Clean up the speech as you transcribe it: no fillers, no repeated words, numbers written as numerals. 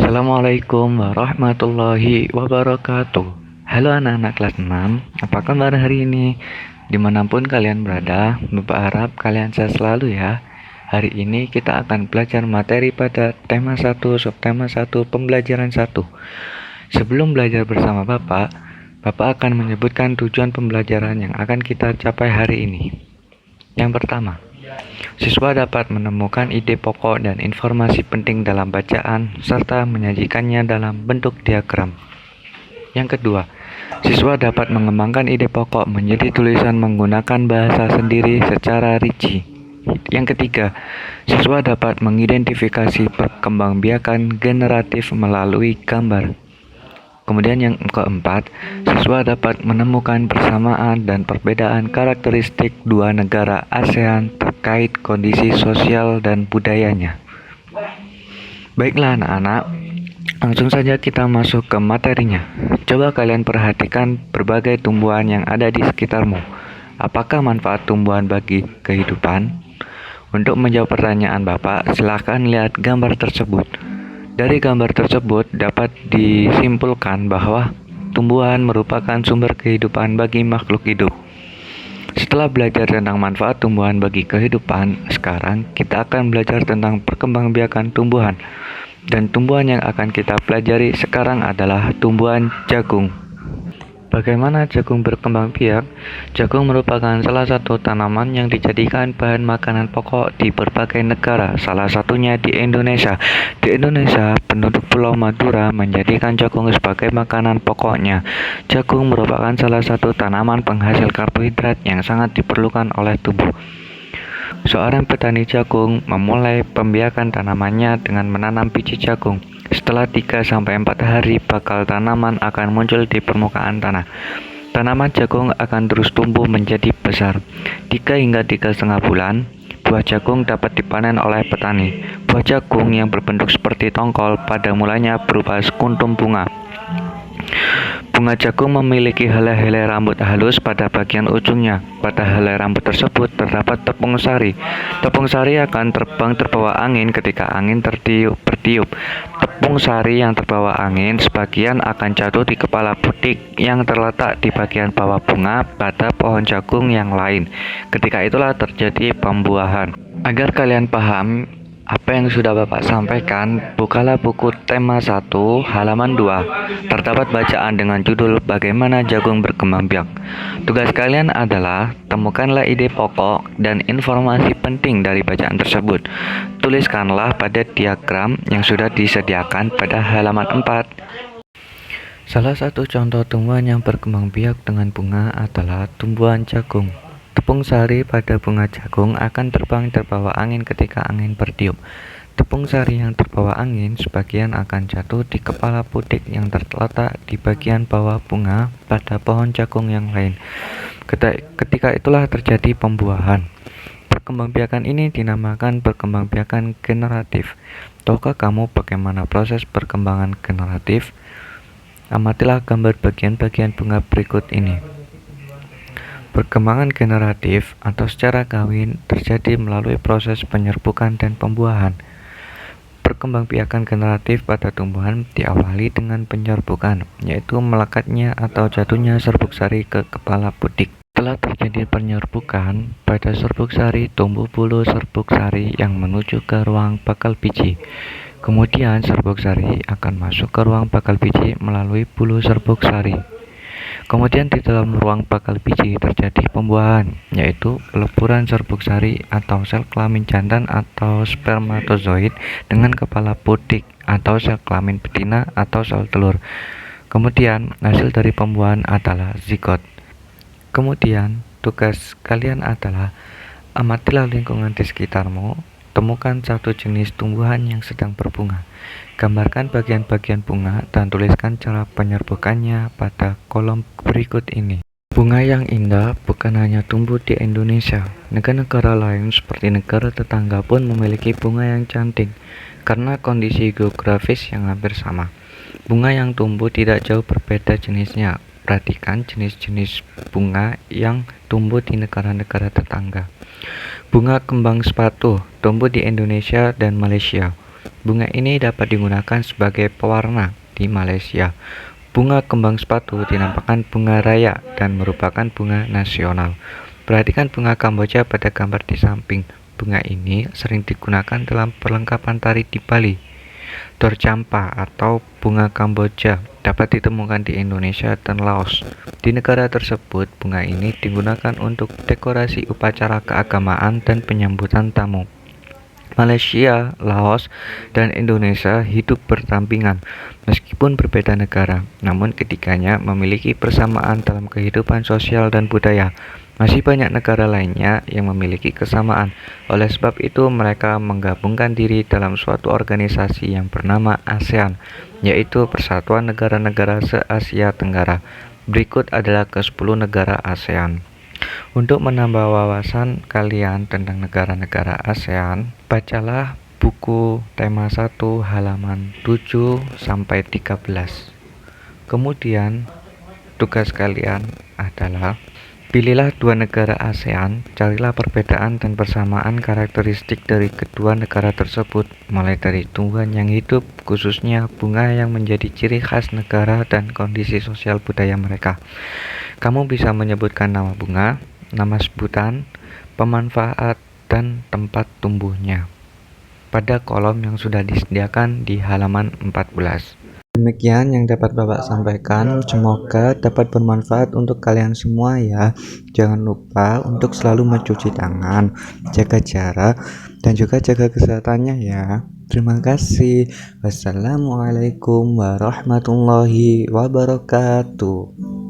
Assalamualaikum warahmatullahi wabarakatuh. Halo anak-anak kelas 6, apa kabar hari ini? Dimanapun kalian berada, Bapak harap kalian sehat selalu ya. Hari ini kita akan belajar materi pada tema 1, subtema 1, pembelajaran 1. Sebelum belajar bersama Bapak akan menyebutkan tujuan pembelajaran yang akan kita capai hari ini. Yang pertama, siswa dapat menemukan ide pokok dan informasi penting dalam bacaan, serta menyajikannya dalam bentuk diagram. Yang kedua, siswa dapat mengembangkan ide pokok menjadi tulisan menggunakan bahasa sendiri secara rinci. Yang ketiga, siswa dapat mengidentifikasi perkembangbiakan generatif melalui gambar. Kemudian yang keempat, siswa dapat menemukan persamaan dan perbedaan karakteristik dua negara ASEAN terkait kondisi sosial dan budayanya. Baiklah anak-anak, langsung saja kita masuk ke materinya. Coba kalian perhatikan berbagai tumbuhan yang ada di sekitarmu. Apakah manfaat tumbuhan bagi kehidupan? Untuk menjawab pertanyaan Bapak, silakan lihat gambar tersebut. Dari gambar tersebut dapat disimpulkan bahwa tumbuhan merupakan sumber kehidupan bagi makhluk hidup. Setelah belajar tentang manfaat tumbuhan bagi kehidupan, sekarang kita akan belajar tentang perkembangbiakan tumbuhan. Dan tumbuhan yang akan kita pelajari sekarang adalah tumbuhan jagung. Bagaimana jagung berkembang biak? Jagung merupakan salah satu tanaman yang dijadikan bahan makanan pokok di berbagai negara, salah satunya di Indonesia. Di Indonesia, penduduk Pulau Madura menjadikan jagung sebagai makanan pokoknya. Jagung merupakan salah satu tanaman penghasil karbohidrat yang sangat diperlukan oleh tubuh. Seorang petani jagung memulai pembiakan tanamannya dengan menanam biji jagung. Setelah 3-4 hari, bakal tanaman akan muncul di permukaan tanah. Tanaman jagung akan terus tumbuh menjadi besar. 3 hingga 3,5 bulan, buah jagung dapat dipanen oleh petani. Buah jagung yang berbentuk seperti tongkol pada mulanya berupa sekuntum bunga. Bunga jagung memiliki helai-helai rambut halus pada bagian ujungnya. Pada helai rambut tersebut terdapat tepung sari. Tepung sari akan terbang terbawa angin ketika angin bertiup. Tepung sari yang terbawa angin sebagian akan jatuh di kepala butik yang terletak di bagian bawah bunga pada pohon jagung yang lain. Ketika itulah terjadi pembuahan. Agar kalian paham apa yang sudah Bapak sampaikan, bukalah buku tema 1 halaman 2. Terdapat bacaan dengan judul Bagaimana Jagung Berkembang Biak. Tugas kalian adalah temukanlah ide pokok dan informasi penting dari bacaan tersebut. Tuliskanlah pada diagram yang sudah disediakan pada halaman 4. Salah satu contoh tumbuhan yang berkembang biak dengan bunga adalah tumbuhan jagung. Tepung sari pada bunga jagung akan terbang terbawa angin ketika angin bertiup. Tepung sari yang terbawa angin sebagian akan jatuh di kepala butik yang terletak di bagian bawah bunga pada pohon jagung yang lain. Ketika itulah terjadi pembuahan. Perkembangbiakan ini dinamakan perkembangbiakan generatif. Tahukah kamu bagaimana proses perkembangan generatif? Amatilah gambar bagian-bagian bunga berikut ini. Perkembangan generatif atau secara kawin terjadi melalui proses penyerbukan dan pembuahan. Perkembangbiakan generatif pada tumbuhan diawali dengan penyerbukan, yaitu melekatnya atau jatuhnya serbuk sari ke kepala butik. Setelah terjadi penyerbukan, pada serbuk sari tumbuh bulu serbuk sari yang menuju ke ruang bakal biji. Kemudian serbuk sari akan masuk ke ruang bakal biji melalui bulu serbuk sari. Kemudian di dalam ruang bakal biji terjadi pembuahan, yaitu peleburan serbuk sari atau sel kelamin jantan atau spermatozoid dengan kepala butik atau sel kelamin betina atau sel telur. Kemudian hasil dari pembuahan adalah zigot. Kemudian tugas kalian adalah amatilah lingkungan di sekitarmu. Temukan satu jenis tumbuhan yang sedang berbunga. Gambarkan bagian-bagian bunga dan tuliskan cara penyerbukannya pada kolom berikut ini. Bunga yang indah bukan hanya tumbuh di Indonesia. Negara-negara lain seperti negara tetangga pun memiliki bunga yang cantik karena kondisi geografis yang hampir sama. Bunga yang tumbuh tidak jauh berbeda jenisnya. Perhatikan jenis-jenis bunga yang tumbuh di negara-negara tetangga. Bunga kembang sepatu tumbuh di Indonesia dan Malaysia. Bunga ini dapat digunakan sebagai pewarna di Malaysia. Bunga kembang sepatu dinampakkan bunga raya dan merupakan bunga nasional. Perhatikan bunga Kamboja pada gambar di samping. Bunga ini sering digunakan dalam perlengkapan tari di Bali. Dorcampa atau bunga Kamboja dapat ditemukan di Indonesia dan Laos. Di negara tersebut, bunga ini digunakan untuk dekorasi upacara keagamaan dan penyambutan tamu. Malaysia, Laos, dan Indonesia hidup berdampingan meskipun berbeda negara, namun ketiganya memiliki persamaan dalam kehidupan sosial dan budaya. Masih banyak negara lainnya yang memiliki kesamaan. Oleh sebab itu, mereka menggabungkan diri dalam suatu organisasi yang bernama ASEAN, yaitu Persatuan Negara-Negara Se-Asia Tenggara. Berikut adalah ke-10 negara ASEAN. Untuk menambah wawasan kalian tentang negara-negara ASEAN, bacalah buku tema 1 halaman 7 sampai 13. Kemudian, tugas kalian adalah pilihlah 2 negara ASEAN, carilah perbedaan dan persamaan karakteristik dari kedua negara tersebut, mulai dari tumbuhan yang hidup, khususnya bunga yang menjadi ciri khas negara dan kondisi sosial budaya mereka. Kamu bisa menyebutkan nama bunga, nama sebutan, pemanfaat, dan tempat tumbuhnya pada kolom yang sudah disediakan di halaman 14. Demikian yang dapat Bapak sampaikan, semoga dapat bermanfaat untuk kalian semua ya. Jangan lupa untuk selalu mencuci tangan, jaga jarak, dan juga jaga kesehatannya ya. Terima kasih. Wassalamualaikum warahmatullahi wabarakatuh.